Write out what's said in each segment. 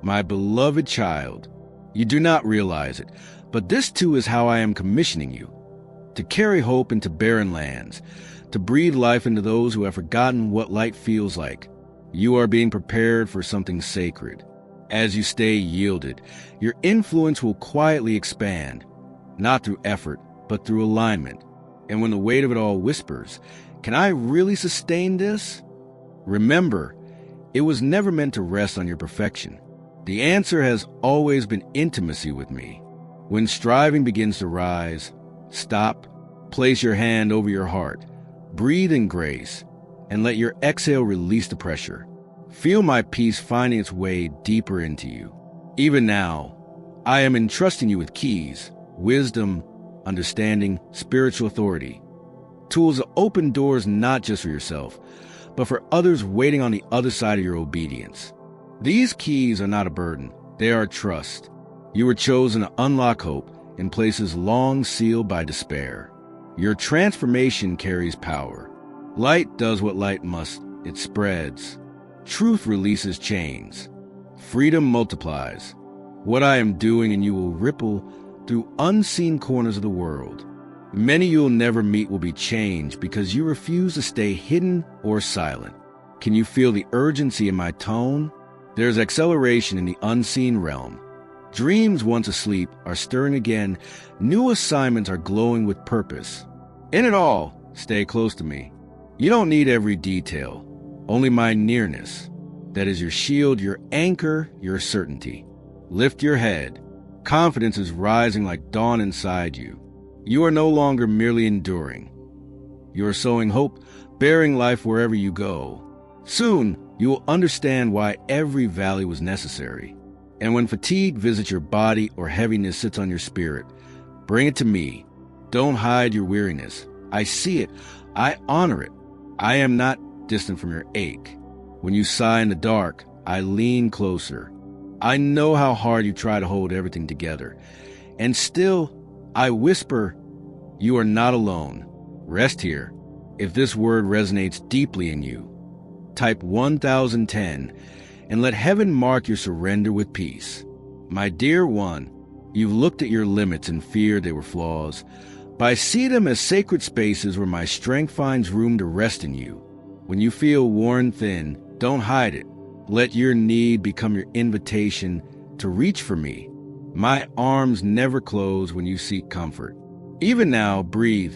My beloved child, you do not realize it, but this too is how I am commissioning you. To carry hope into barren lands, to breathe life into those who have forgotten what light feels like. You are being prepared for something sacred. As you stay yielded, your influence will quietly expand, not through effort, but through alignment. And when the weight of it all whispers, "Can I really sustain this?" Remember, it was never meant to rest on your perfection. The answer has always been intimacy with me. When striving begins to rise, stop, place your hand over your heart, breathe in grace, and let your exhale release the pressure. Feel my peace finding its way deeper into you. Even now, I am entrusting you with keys, wisdom, understanding, spiritual authority. Tools that open doors not just for yourself, but for others waiting on the other side of your obedience. These keys are not a burden, they are trust. You were chosen to unlock hope in places long sealed by despair. Your transformation carries power. Light does what light must, it spreads. Truth releases chains. Freedom multiplies. What I am doing in you will ripple through unseen corners of the world. Many you'll never meet will be changed because you refuse to stay hidden or silent. Can you feel the urgency in my tone? There's acceleration in the unseen realm. Dreams once asleep are stirring again. New assignments are glowing with purpose. In it all, stay close to me. You don't need every detail, only my nearness. That is your shield, your anchor, your certainty. Lift your head. Confidence is rising like dawn inside you. You are no longer merely enduring. You are sowing hope, bearing life wherever you go. Soon, you will understand why every valley was necessary. And when fatigue visits your body or heaviness sits on your spirit, bring it to me. Don't hide your weariness. I see it. I honor it. I am not distant from your ache. When you sigh in the dark, I lean closer. I know how hard you try to hold everything together. And still, I whisper, you are not alone. Rest here. If this word resonates deeply in you, type 1010 and let heaven mark your surrender with peace. My dear one, you've looked at your limits and feared they were flaws, but I see them as sacred spaces where my strength finds room to rest in you. When you feel worn thin, don't hide it. Let your need become your invitation to reach for me. My arms never close when you seek comfort. Even now, breathe.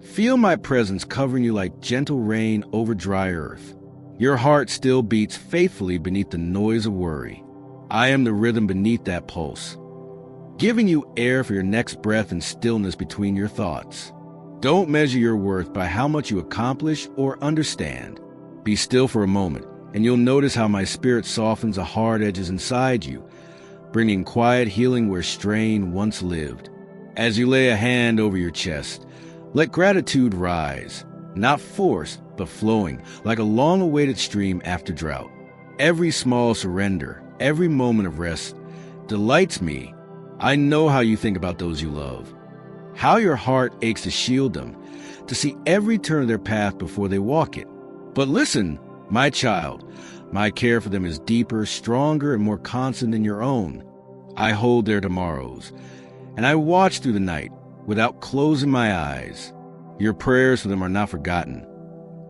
Feel my presence covering you like gentle rain over dry earth. Your heart still beats faithfully beneath the noise of worry. I am the rhythm beneath that pulse, giving you air for your next breath and stillness between your thoughts. Don't measure your worth by how much you accomplish or understand. Be still for a moment, and you'll notice how my spirit softens the hard edges inside you, bringing quiet healing where strain once lived. As you lay a hand over your chest, let gratitude rise, not forced, but flowing like a long-awaited stream after drought. Every small surrender, every moment of rest delights me. I know how you think about those you love, how your heart aches to shield them, to see every turn of their path before they walk it. But listen, my child, my care for them is deeper, stronger, and more constant than your own. I hold their tomorrows, and I watch through the night without closing my eyes. Your prayers for them are not forgotten.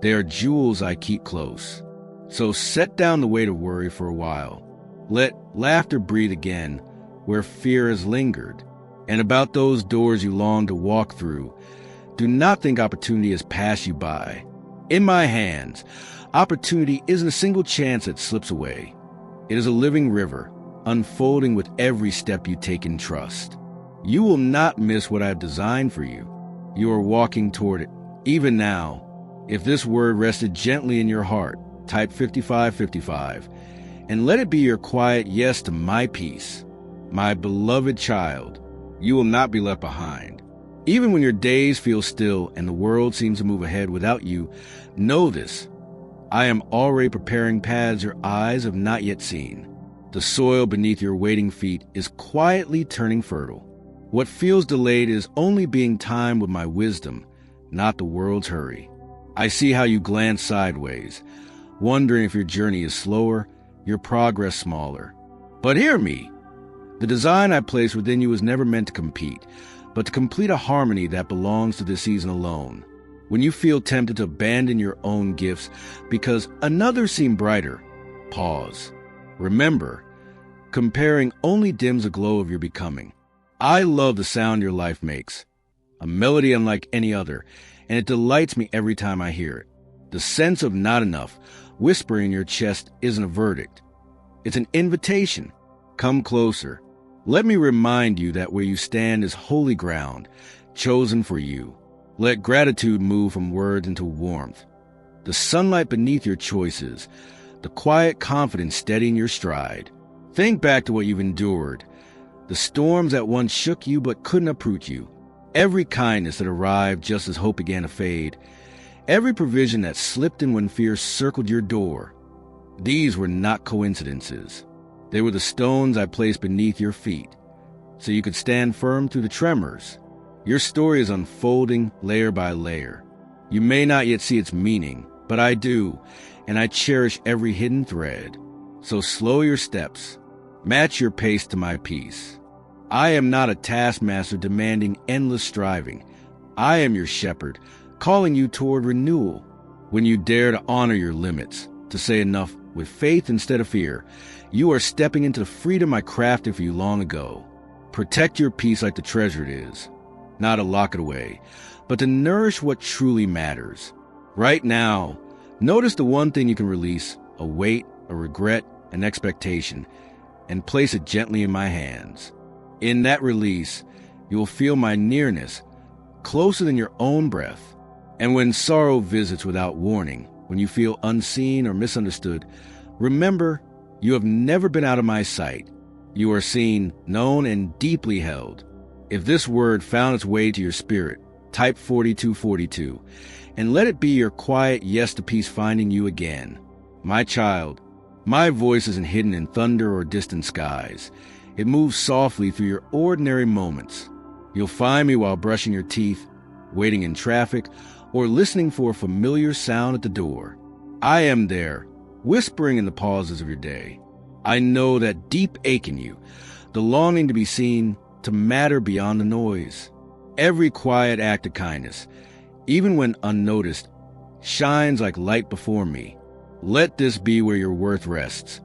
They are jewels I keep close. So set down the weight of worry for a while. Let laughter breathe again where fear has lingered. And about those doors you long to walk through, do not think opportunity has passed you by. In my hands, opportunity isn't a single chance that slips away. It is a living river, unfolding with every step you take in trust. You will not miss what I have designed for you. You are walking toward it. Even now, if this word rested gently in your heart, type 5555, and let it be your quiet yes to my peace. My beloved child, you will not be left behind. Even when your days feel still and the world seems to move ahead without you, know this. I am already preparing paths your eyes have not yet seen. The soil beneath your waiting feet is quietly turning fertile. What feels delayed is only being timed with my wisdom, not the world's hurry. I see how you glance sideways, wondering if your journey is slower, your progress smaller. But hear me. The design I place within you was never meant to compete, but to complete a harmony that belongs to this season alone. When you feel tempted to abandon your own gifts because another seem brighter, pause. Remember, comparing only dims the glow of your becoming. I love the sound your life makes, a melody unlike any other, and it delights me every time I hear it. The sense of not enough, whispering in your chest isn't a verdict. It's an invitation. Come closer. Let me remind you that where you stand is holy ground, chosen for you. Let gratitude move from words into warmth. The sunlight beneath your choices, the quiet confidence steadying your stride. Think back to what you've endured, the storms that once shook you but couldn't uproot you, every kindness that arrived just as hope began to fade, every provision that slipped in when fear circled your door. These were not coincidences. They were the stones I placed beneath your feet, so you could stand firm through the tremors. Your story is unfolding layer by layer. You may not yet see its meaning, but I do, and I cherish every hidden thread. So slow your steps. Match your pace to my peace. I am not a taskmaster demanding endless striving. I am your shepherd, calling you toward renewal. When you dare to honor your limits, to say enough with faith instead of fear, you are stepping into the freedom I crafted for you long ago. Protect your peace like the treasure it is, not to lock it away, but to nourish what truly matters. Right now, notice the one thing you can release, a weight, a regret, an expectation, and place it gently in my hands. In that release, you will feel my nearness, closer than your own breath. And when sorrow visits without warning, when you feel unseen or misunderstood, remember, you have never been out of my sight. You are seen, known, and deeply held. If this word found its way to your spirit, type 4242, and let it be your quiet yes to peace finding you again. My child, my voice isn't hidden in thunder or distant skies. It moves softly through your ordinary moments. You'll find me while brushing your teeth, waiting in traffic, or listening for a familiar sound at the door. I am there, whispering in the pauses of your day. I know that deep ache in you, the longing to be seen, to matter beyond the noise. Every quiet act of kindness, even when unnoticed, shines like light before me. Let this be where your worth rests.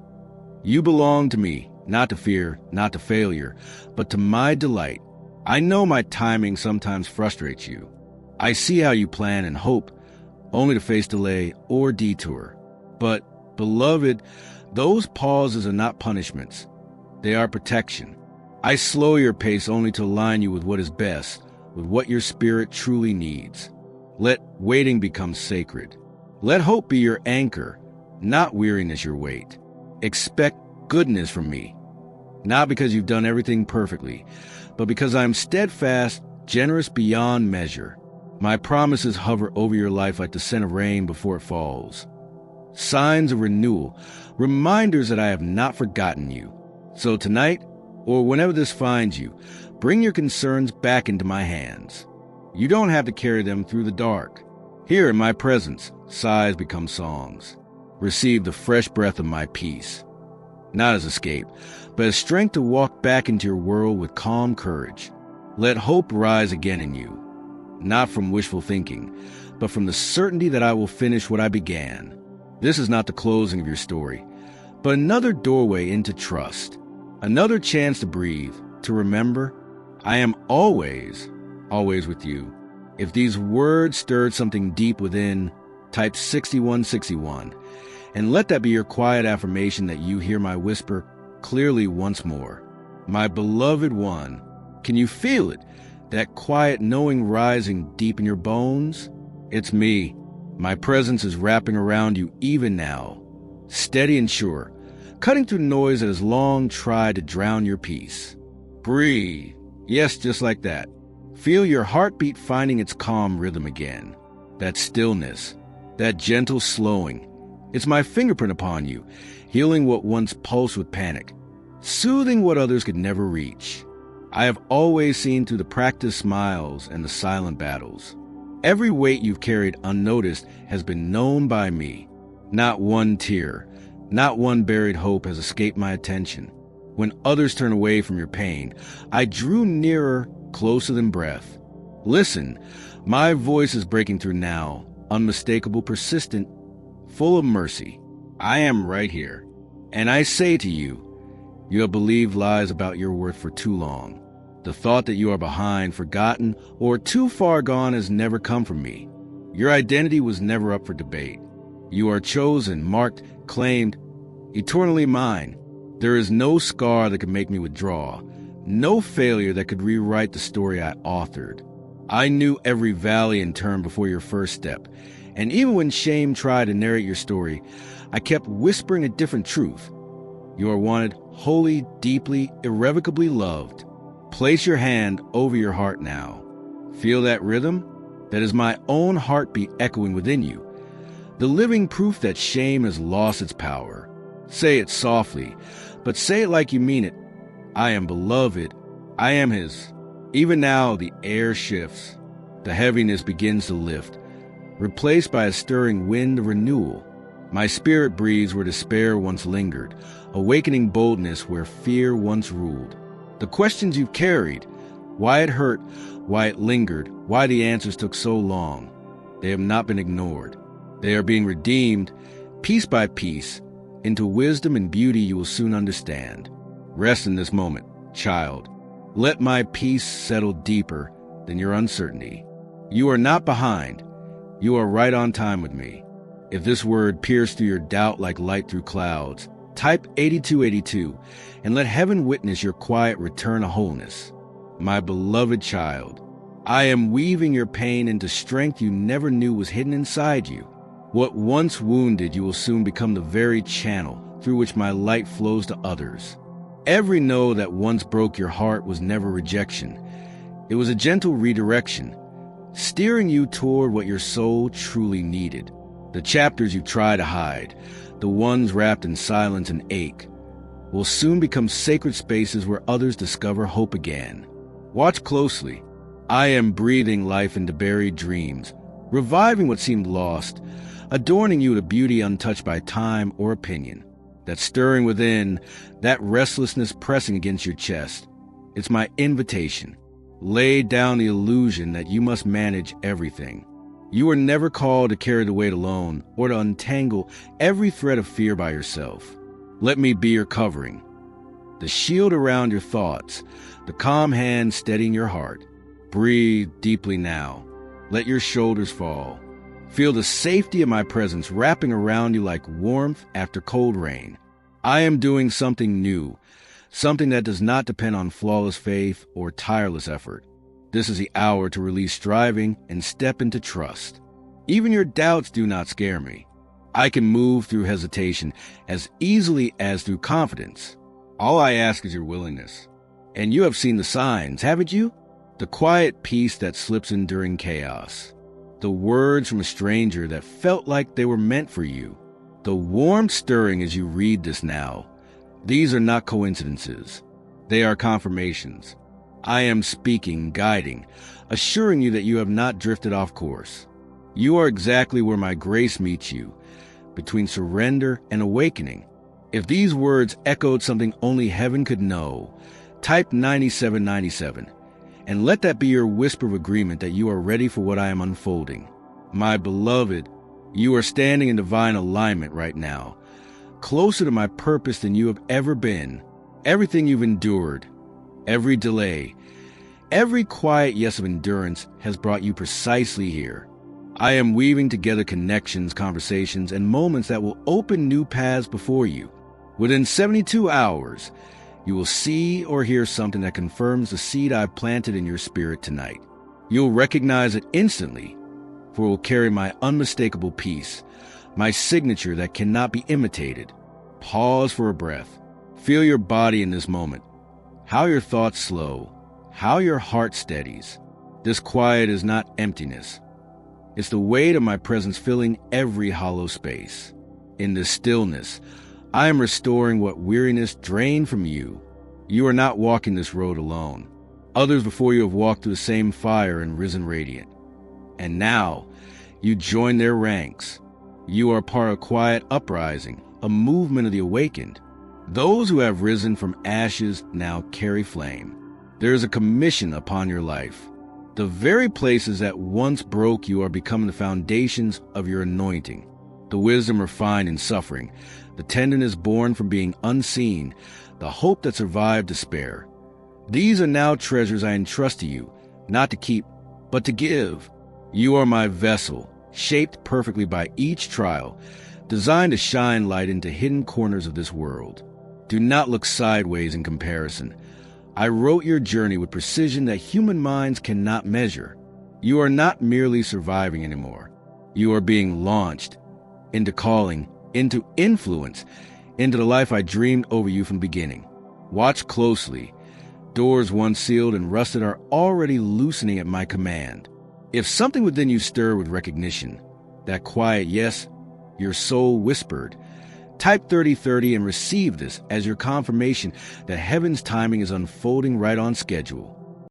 You belong to me, not to fear, not to failure, but to my delight. I know my timing sometimes frustrates you. I see how you plan and hope, only to face delay or detour. But, beloved, those pauses are not punishments. They are protection. I slow your pace only to align you with what is best, with what your spirit truly needs. Let waiting become sacred. Let hope be your anchor, not weariness your weight. Expect goodness from me, not because you've done everything perfectly, but because I am steadfast, generous beyond measure. My promises hover over your life like the scent of rain before it falls. Signs of renewal, reminders that I have not forgotten you. So tonight, or whenever this finds you, bring your concerns back into my hands. You don't have to carry them through the dark. Here in my presence, sighs become songs. Receive the fresh breath of my peace. Not as escape, but as strength to walk back into your world with calm courage. Let hope rise again in you, not from wishful thinking, but from the certainty that I will finish what I began. This is not the closing of your story, but another doorway into trust, another chance to breathe, to remember, I am always, always with you. If these words stirred something deep within, type 6161, and let that be your quiet affirmation that you hear my whisper clearly once more. My beloved one, can you feel it? That quiet knowing rising deep in your bones? It's me. My presence is wrapping around you even now, steady and sure, cutting through noise that has long tried to drown your peace. Breathe. Yes, just like that. Feel your heartbeat finding its calm rhythm again. That stillness, that gentle slowing. It's my fingerprint upon you, healing what once pulsed with panic, soothing what others could never reach. I have always seen through the practiced smiles and the silent battles. Every weight you've carried unnoticed has been known by me. Not one tear, not one buried hope has escaped my attention. When others turn away from your pain, I drew nearer, closer than breath. Listen, my voice is breaking through now, unmistakable, persistent, full of mercy. I am right here. And I say to you, you have believed lies about your worth for too long. The thought that you are behind, forgotten, or too far gone has never come from me. Your identity was never up for debate. You are chosen, marked, claimed, eternally mine. There is no scar that could make me withdraw, no failure that could rewrite the story I authored. I knew every valley and turn before your first step, and even when shame tried to narrate your story, I kept whispering a different truth. You are wanted, wholly, deeply, irrevocably loved. Place your hand over your heart now. Feel that rhythm? That is my own heartbeat echoing within you. The living proof that shame has lost its power. Say it softly, but say it like you mean it. I am beloved. I am his. Even now, the air shifts. The heaviness begins to lift, replaced by a stirring wind of renewal. My spirit breathes where despair once lingered, awakening boldness where fear once ruled. The questions you've carried, why it hurt, why it lingered, why the answers took so long, they have not been ignored. They are being redeemed, piece by piece, into wisdom and beauty you will soon understand. Rest in this moment, child. Let my peace settle deeper than your uncertainty. You are not behind. You are right on time with me. If this word pierced through your doubt like light through clouds, type 8282 and let heaven witness your quiet return to wholeness. My beloved child, I am weaving your pain into strength you never knew was hidden inside you. What once wounded you will soon become the very channel through which my light flows to others. Every no that once broke your heart was never rejection. It was a gentle redirection, steering you toward what your soul truly needed. The chapters you try to hide, the ones wrapped in silence and ache, will soon become sacred spaces where others discover hope again. Watch closely. I am breathing life into buried dreams, reviving what seemed lost, adorning you to beauty untouched by time or opinion. That stirring within, that restlessness pressing against your chest, it's my invitation. Lay down the illusion that you must manage everything. You were never called to carry the weight alone or to untangle every thread of fear by yourself. Let me be your covering, the shield around your thoughts, the calm hand steadying your heart. Breathe deeply now. Let your shoulders fall. Feel the safety of my presence wrapping around you like warmth after cold rain. I am doing something new, something that does not depend on flawless faith or tireless effort. This is the hour to release striving and step into trust. Even your doubts do not scare me. I can move through hesitation as easily as through confidence. All I ask is your willingness. And you have seen the signs, haven't you? The quiet peace that slips in during chaos. The words from a stranger that felt like they were meant for you. The warm stirring as you read this now. These are not coincidences. They are confirmations. I am speaking, guiding, assuring you that you have not drifted off course. You are exactly where my grace meets you, between surrender and awakening. If these words echoed something only heaven could know, type 9797, and let that be your whisper of agreement that you are ready for what I am unfolding. My beloved, you are standing in divine alignment right now, closer to my purpose than you have ever been. Everything you've endured, every delay, every quiet yes of endurance has brought you precisely here. I am weaving together connections, conversations, and moments that will open new paths before you. Within 72 hours, you will see or hear something that confirms the seed I've planted in your spirit tonight. You'll recognize it instantly, for it will carry my unmistakable peace, my signature that cannot be imitated. Pause for a breath. Feel your body in this moment. How your thoughts slow, how your heart steadies. This quiet is not emptiness. It's the weight of my presence filling every hollow space. In this stillness, I am restoring what weariness drained from you. You are not walking this road alone. Others before you have walked through the same fire and risen radiant. And now, you join their ranks. You are part of a quiet uprising, a movement of the awakened. Those who have risen from ashes now carry flame. There is a commission upon your life. The very places that once broke you are becoming the foundations of your anointing. The wisdom refined in suffering, the tenderness born from being unseen, the hope that survived despair. These are now treasures I entrust to you, not to keep, but to give. You are my vessel, shaped perfectly by each trial, designed to shine light into hidden corners of this world. Do not look sideways in comparison. I wrote your journey with precision that human minds cannot measure. You are not merely surviving anymore. You are being launched into calling, into influence, into the life I dreamed over you from the beginning. Watch closely. Doors once sealed and rusted are already loosening at my command. If something within you stirred with recognition, that quiet yes, your soul whispered, type 3030 and receive this as your confirmation that heaven's timing is unfolding right on schedule.